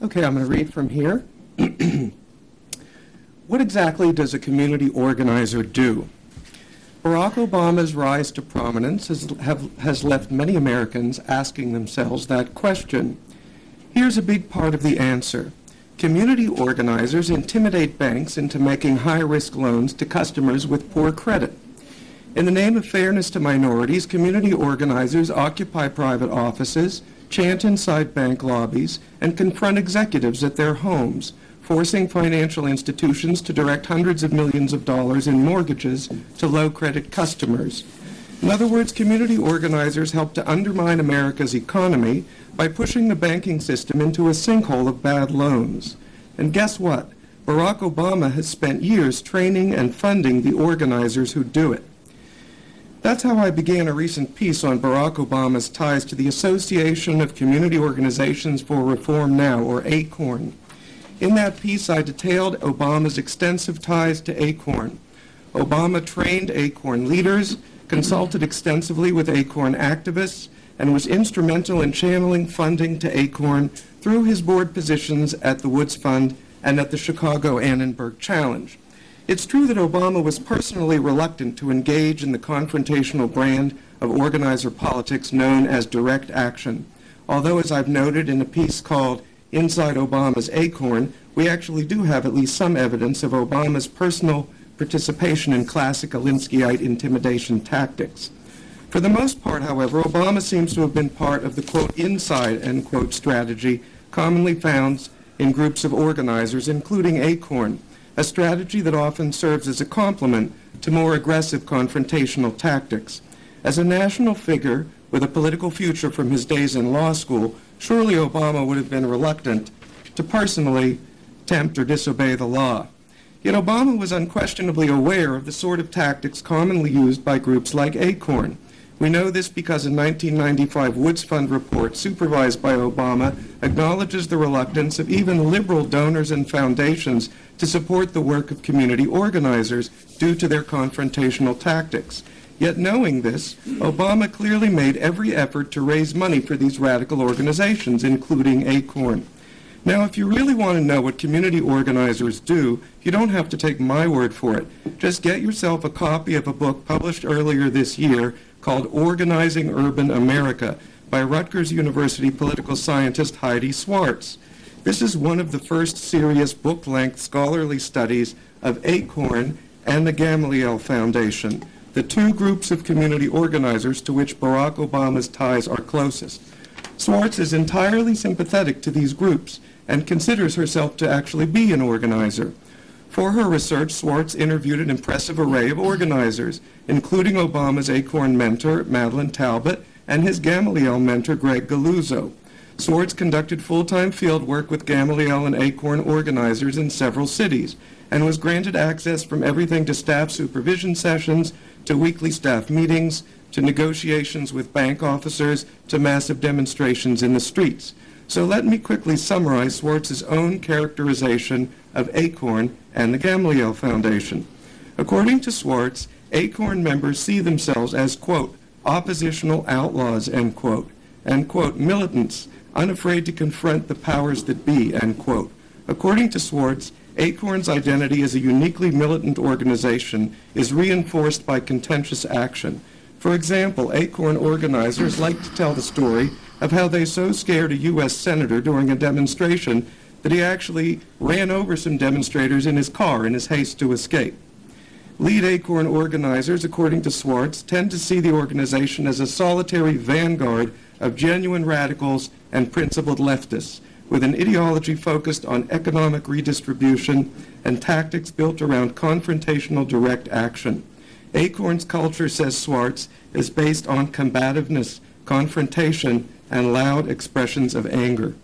Okay, I'm going to read from here. What exactly does a community organizer do? Barack Obama's rise to prominence has left many Americans asking themselves that question. Here's a big part of the answer. Community organizers intimidate banks into making high-risk loans to customers with poor credit. In the name of fairness to minorities, community organizers occupy private offices, chant inside bank lobbies, and confront executives at their homes, forcing financial institutions to direct hundreds of millions of dollars in mortgages to low-credit customers. In other words, community organizers help to undermine America's economy by pushing the banking system into a sinkhole of bad loans. And guess what? Barack Obama has spent years training and funding the organizers who do it. That's how I began a recent piece on Barack Obama's ties to the Association of Community Organizations for Reform Now, or ACORN. In that piece, I detailed Obama's extensive ties to ACORN. Obama trained ACORN leaders, consulted extensively with ACORN activists, and was instrumental in channeling funding to ACORN through his board positions at the Woods Fund and at the Chicago Annenberg Challenge. It's true that Obama was personally reluctant to engage in the confrontational brand of organizer politics known as direct action, although, as I've noted in a piece called Inside Obama's ACORN, we actually do have at least some evidence of Obama's personal participation in classic Alinskyite intimidation tactics. For the most part, however, Obama seems to have been part of the, quote, inside, end quote, strategy commonly found in groups of organizers, including ACORN, a strategy that often serves as a complement to more aggressive confrontational tactics. As a national figure with a political future from his days in law school, surely Obama would have been reluctant to personally tempt or disobey the law. Yet Obama was unquestionably aware of the sort of tactics commonly used by groups like ACORN. We know this because a 1995 Woods Fund report supervised by Obama acknowledges the reluctance of even liberal donors and foundations to support the work of community organizers due to their confrontational tactics. Yet knowing this, Obama clearly made every effort to raise money for these radical organizations, including ACORN. Now, if you really want to know what community organizers do, you don't have to take my word for it. Just get yourself a copy of a book published earlier this year called Organizing Urban America by Rutgers University political scientist Heidi Swartz. This is one of the first serious book-length scholarly studies of ACORN and the Gamaliel Foundation, the two groups of community organizers to which Barack Obama's ties are closest. Swartz is entirely sympathetic to these groups and considers herself to actually be an organizer. For her research, Swartz interviewed an impressive array of organizers, including Obama's ACORN mentor, Madeleine Talbot, and his Gamaliel mentor, Greg Galuzzo. Swartz conducted full-time field work with Gamaliel and ACORN organizers in several cities, and was granted access from everything to staff supervision sessions, to weekly staff meetings, to negotiations with bank officers, to massive demonstrations in the streets. So let me quickly summarize Swartz's own characterization of ACORN and the Gamaliel Foundation. According to Swartz, ACORN members see themselves as, quote, oppositional outlaws, end quote, and, quote, militants, unafraid to confront the powers that be, end quote. According to Swartz, ACORN's identity as a uniquely militant organization is reinforced by contentious action. For example, ACORN organizers like to tell the story of how they so scared a U.S. senator during a demonstration that he actually ran over some demonstrators in his car in his haste to escape. Lead ACORN organizers, according to Swartz, tend to see the organization as a solitary vanguard of genuine radicals and principled leftists, with an ideology focused on economic redistribution and tactics built around confrontational direct action. ACORN's culture, says Swartz, is based on combativeness, confrontation, and loud expressions of anger.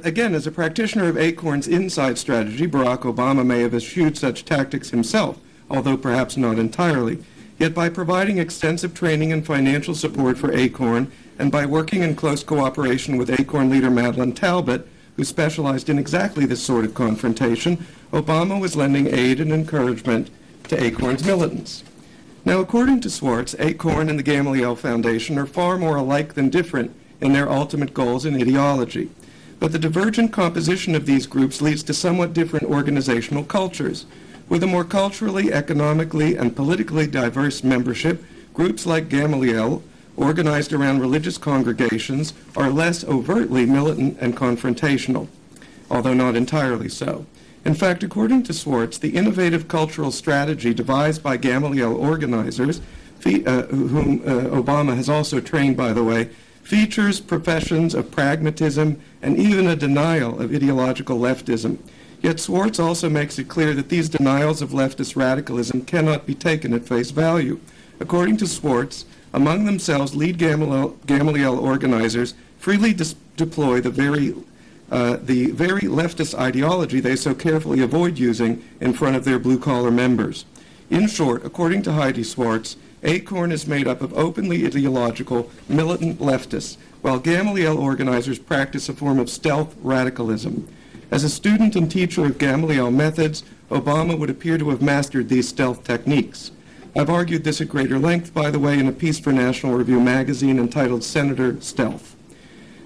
Again, as a practitioner of ACORN's inside strategy, Barack Obama may have eschewed such tactics himself, although perhaps not entirely. Yet by providing extensive training and financial support for ACORN, and by working in close cooperation with ACORN leader Madeleine Talbot, who specialized in exactly this sort of confrontation, Obama was lending aid and encouragement to ACORN's militants. Now, according to Swartz, ACORN and the Gamaliel Foundation are far more alike than different in their ultimate goals and ideology. But the divergent composition of these groups leads to somewhat different organizational cultures. With a more culturally, economically, and politically diverse membership, groups like Gamaliel, organized around religious congregations, are less overtly militant and confrontational, although not entirely so. In fact, according to Schwartz, the innovative cultural strategy devised by Gamaliel organizers, whom Obama has also trained, by the way, features professions of pragmatism and even a denial of ideological leftism. Yet Schwartz also makes it clear that these denials of leftist radicalism cannot be taken at face value. According to Schwartz, among themselves, lead Gamaliel organizers freely deploy the very leftist ideology they so carefully avoid using in front of their blue-collar members. In short, according to Heidi Schwartz, ACORN is made up of openly ideological, militant leftists, while Gamaliel organizers practice a form of stealth radicalism. As a student and teacher of Gamaliel methods, Obama would appear to have mastered these stealth techniques. I've argued this at greater length, by the way, in a piece for National Review magazine entitled Senator Stealth.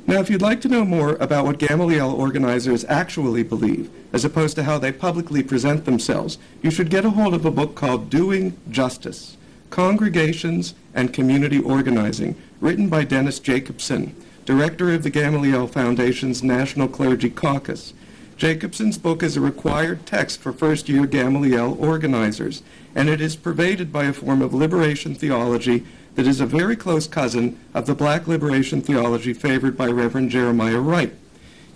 Now, if you'd like to know more about what Gamaliel organizers actually believe, as opposed to how they publicly present themselves, you should get a hold of a book called Doing Justice: Congregations and Community Organizing, written by Dennis Jacobson, director of the Gamaliel Foundation's National Clergy Caucus. Jacobson's book is a required text for first-year Gamaliel organizers, and it is pervaded by a form of liberation theology that is a very close cousin of the black liberation theology favored by Reverend Jeremiah Wright.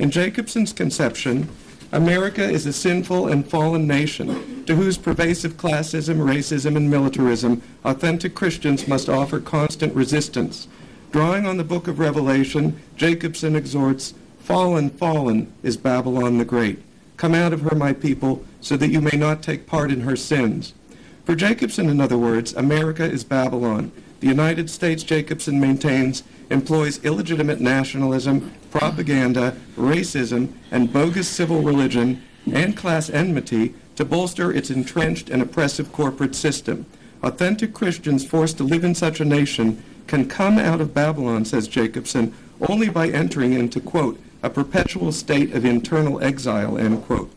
In Jacobson's conception, America is a sinful and fallen nation to whose pervasive classism, racism, and militarism authentic Christians must offer constant resistance. Drawing on the book of Revelation, Jacobson exhorts, "Fallen, fallen is Babylon the Great. Come out of her, my people, so that you may not take part in her sins." For Jacobson, in other words, America is Babylon. The United States, Jacobson maintains, employs illegitimate nationalism, propaganda, racism, and bogus civil religion and class enmity to bolster its entrenched and oppressive corporate system. Authentic Christians forced to live in such a nation can come out of Babylon, says Jacobson, only by entering into, quote, a perpetual state of internal exile, end quote.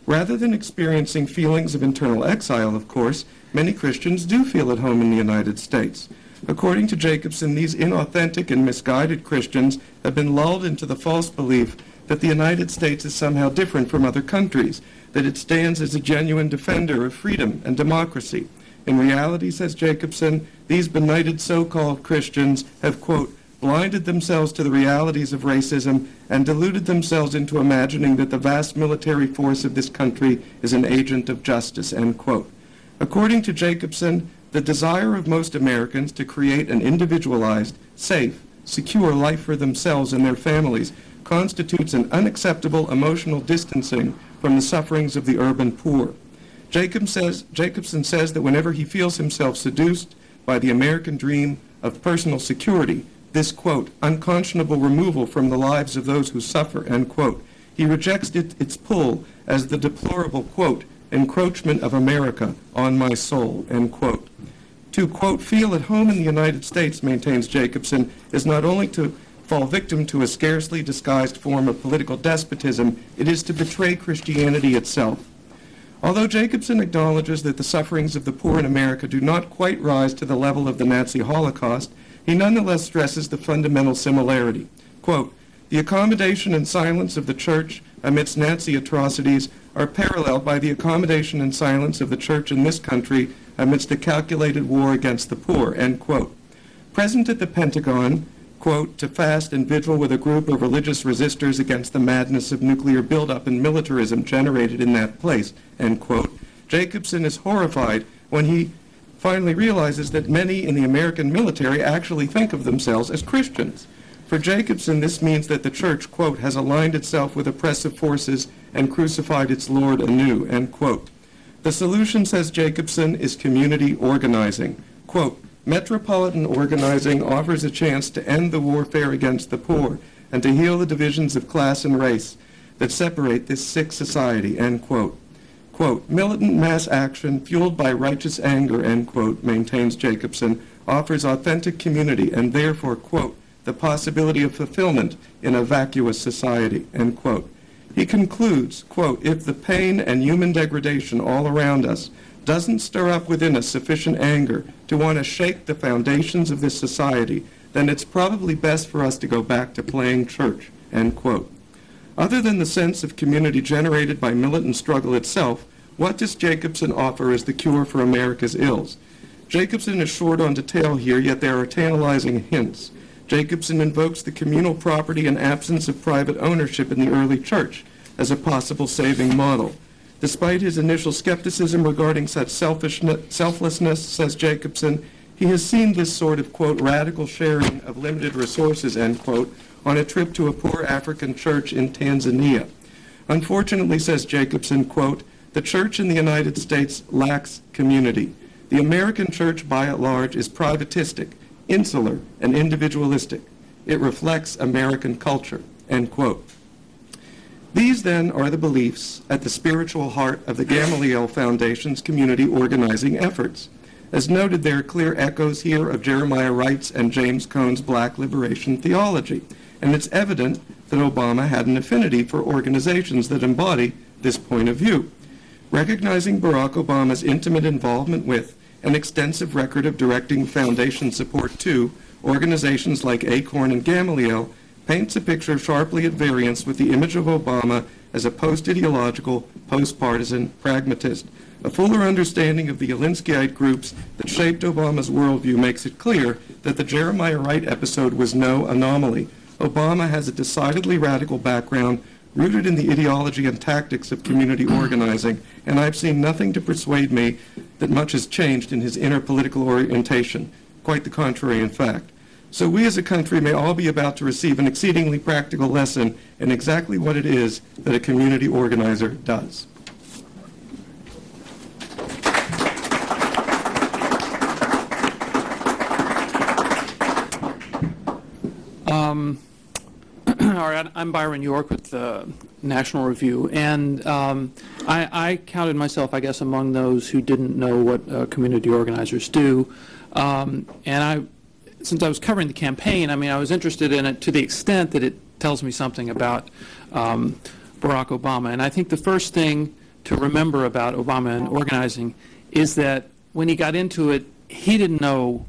Rather than experiencing feelings of internal exile, of course, many Christians do feel at home in the United States. According to Jacobson, these inauthentic and misguided Christians have been lulled into the false belief that the United States is somehow different from other countries, that it stands as a genuine defender of freedom and democracy. In reality, says Jacobson, these benighted so-called Christians have, quote, blinded themselves to the realities of racism and deluded themselves into imagining that the vast military force of this country is an agent of justice, end quote. According to Jacobson, the desire of most Americans to create an individualized, safe, secure life for themselves and their families constitutes an unacceptable emotional distancing from the sufferings of the urban poor. Jacobson says that whenever he feels himself seduced by the American dream of personal security, this, quote, unconscionable removal from the lives of those who suffer, end quote, he rejects its pull as the deplorable, quote, encroachment of America on my soul, end quote. To, quote, feel at home in the United States, maintains Jacobson, is not only to fall victim to a scarcely disguised form of political despotism, it is to betray Christianity itself. Although Jacobson acknowledges that the sufferings of the poor in America do not quite rise to the level of the Nazi Holocaust, he nonetheless stresses the fundamental similarity. Quote, the accommodation and silence of the church amidst Nazi atrocities are paralleled by the accommodation and silence of the church in this country amidst a calculated war against the poor, end quote. Present at the Pentagon, quote, to fast and vigil with a group of religious resistors against the madness of nuclear buildup and militarism generated in that place, end quote, Jacobson is horrified when he finally realizes that many in the American military actually think of themselves as Christians. For Jacobson, this means that the church, quote, has aligned itself with oppressive forces and crucified its Lord anew, end quote. The solution, says Jacobson, is community organizing. Quote, metropolitan organizing offers a chance to end the warfare against the poor and to heal the divisions of class and race that separate this sick society, end quote. Quote, militant mass action fueled by righteous anger, end quote, maintains Jacobson, offers authentic community and therefore, quote, the possibility of fulfillment in a vacuous society, end quote. He concludes, quote, if the pain and human degradation all around us doesn't stir up within us sufficient anger to want to shake the foundations of this society, then it's probably best for us to go back to playing church, end quote. Other than the sense of community generated by militant struggle itself, what does Jacobson offer as the cure for America's ills? Jacobson is short on detail here, yet there are tantalizing hints. Jacobson invokes the communal property and absence of private ownership in the early church as a possible saving model. Despite his initial skepticism regarding such selflessness, says Jacobson, he has seen this sort of, quote, radical sharing of limited resources, end quote, on a trip to a poor African church in Tanzania. Unfortunately, says Jacobson, quote, the church in the United States lacks community. The American church, by and large, is privatistic, insular, and individualistic. It reflects American culture, end quote. These, then, are the beliefs at the spiritual heart of the Gamaliel Foundation's community organizing efforts. As noted, there are clear echoes here of Jeremiah Wright's and James Cone's black liberation theology, and it's evident that Obama had an affinity for organizations that embody this point of view. Recognizing Barack Obama's intimate involvement with and extensive record of directing foundation support to organizations like Acorn and Gamaliel paints a picture sharply at variance with the image of Obama as a post-ideological, post-partisan pragmatist. A fuller understanding of the Alinskyite groups that shaped Obama's worldview makes it clear that the Jeremiah Wright episode was no anomaly. Obama has a decidedly radical background rooted in the ideology and tactics of community organizing, and I've seen nothing to persuade me that much has changed in his inner political orientation. Quite the contrary, in fact. So we as a country may all be about to receive an exceedingly practical lesson in exactly what it is that a community organizer does. All right, I'm Byron York with the National Review, and I counted myself, I guess, among those who didn't know what community organizers do. Since I was covering the campaign, I mean, I was interested in it to the extent that it tells me something about Barack Obama. And I think the first thing to remember about Obama and organizing is that when he got into it, he didn't know